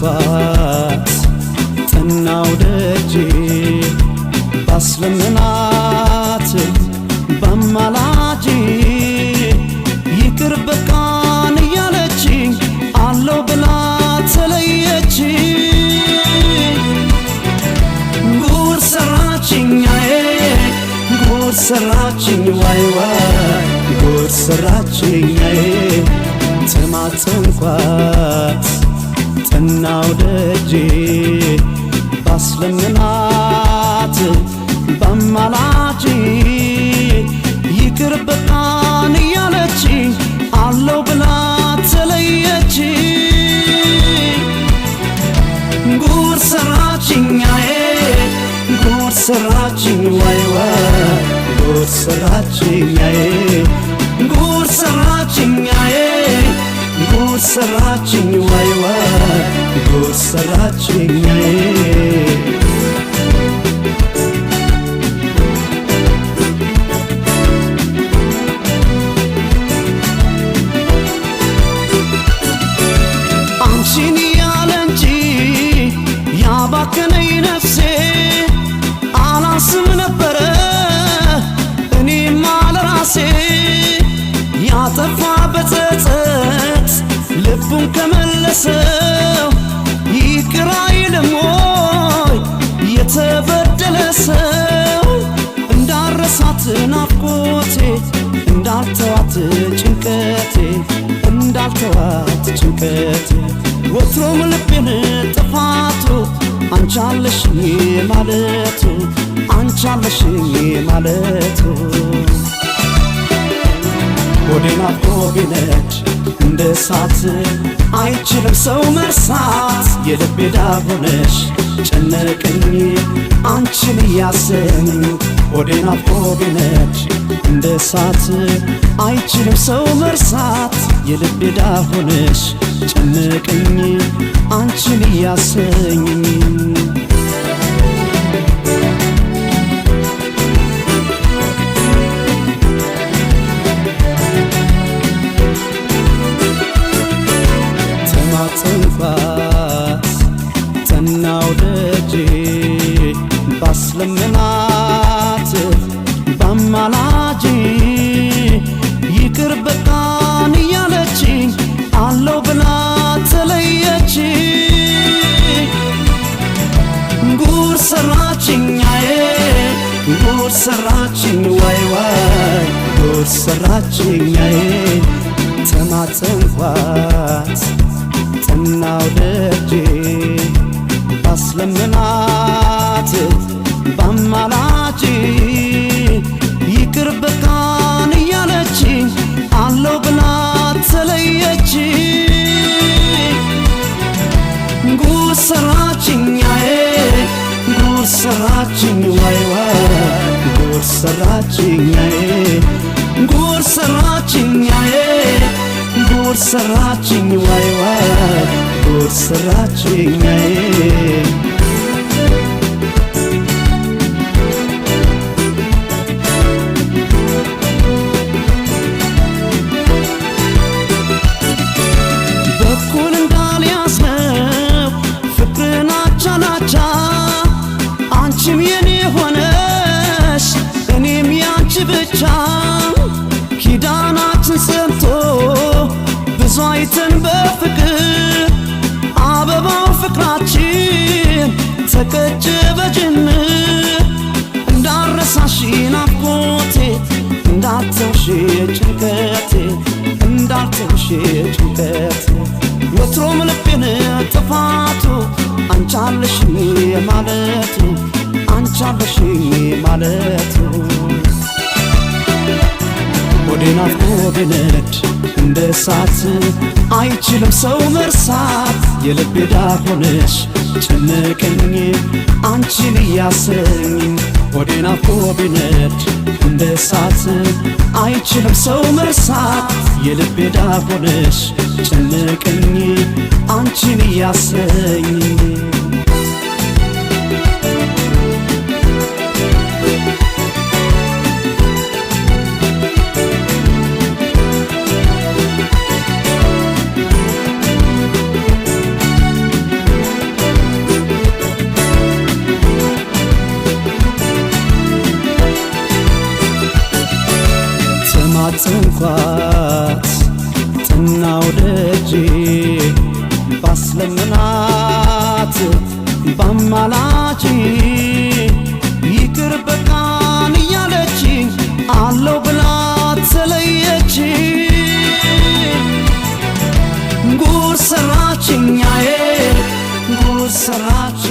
ተማጽንኳት ጠናው ደጄ ባስለምናት በማላጄ ይቅር በቃን እያለችኝ አለው ብላ ተለየችኝ። ጉድ ሰራችኝ ጉድ ሰራችኝ ዋይ ዋይ ጉድ ሰራችኝ ተማጽንኳት ጠናው ደጄ ባስለምናት በማላጄ ይቅር በቃን እያለችኝ አለው ብላ ተለየችኝ። ጉድ ሰራችኝ ጉድ ሰራችኝ ዋይ ዋይ ጉድ ሰራችኝ ጉድ ሰራችኝ ጉድ ሰራችኝ ዋይ ዋይ ጉድ ሰራችኝ አንቺን ያለ እንጂ ያባከነኝ ነፍሴ አላስብ ነበረ እኔማ ለራሴ ያጠፋ በጸጸት ልቡን ከመለሰው ይቅር አይልም ወይ የተበደለ ሰው? እንዳረሳት ናፍቆቴ እንዳልተዋት ጭንቀቴ እንዳልተዋት ጭንቀቴ ወትሮም ልቤን ጥፋቱ አንቻለሽኝ ማለቱ አንቻለሽኝ ማለቱ ሆዴን አፍቆ ቢነድ እንደ እሳት አይችልም ሰው መርሳት የልቤ ዳር ሆነሽ ጨነቀኝ አንቺን እያሰኝ ሆዴን አፍቆ ቢነድ እንደ እሳት አይችልም ሰው መርሳት የልቤ ዳር ሆነሽ ጨነቀኝ አንቺን እያሰኝ ተማጽንኳት ጠናው ደጄ ባስለምናት በማላጄ ይቅር በቃን እያለችኝ አለው ብላ ተለየችኝ። ጉድ ሰራችኝ ጉድ ሰራችኝ ዋይ ዋይ ጉድ ሰራችኝ ተማጽንኳት ጠናው ደጄ ባስለምናት በማላጄ ይቅር በቃን እያለችኝ አለው ብላ ተለየችኝ። ጉድ ሰራችኝ ጉድ ሰራችኝ ዋይ ዋይ ጉድ ሰራችኝ ጉድ ሰራችኝ ጉድ ሰራችኝ ዋይ ዋይ ጉድ ሰራችኝ በኩል እንዳልያዝነው ፍቅርን አቻ ናቻ አንቺም የኔ ሆነሽ እኔም ያንቺ ብቻ ኪዳናችን ሰምቶ ብዙ አይተን በፍቅር አበባው ፍቅራችን ተቀጨ በጅምር እንዳረሳሽ ናፍቆቴ እንዳልተውሽ ጭንቀቴ እንዳልተውሽ ጭንቀቴ ወትሮም ልቤን ጥፋቱ አንቻለሽኝ ማለቱ አንቻለሽኝ ማለቱ ሆዴን አፍቆ ቢነድ እንደ እሳት አይችልም ሰው መርሳት የልቤ ዳር ሆነሽ ጨነቀኝ አንቺን እያሰኝ ሆዴን አፍቆ ቢነድ እንደ እሳት አይችልም ሰው መርሳት የልቤ ዳር ሆነሽ ጨነቀኝ አንቺን እያሰኝ አስጨነኳት ጥናው ደጄ ባስለምናት ባማላች ይቅር በቃን እያለችኝ አለው ብላ ተለየች። ጉድ ሰራችኛዬ ጉድ ሰራች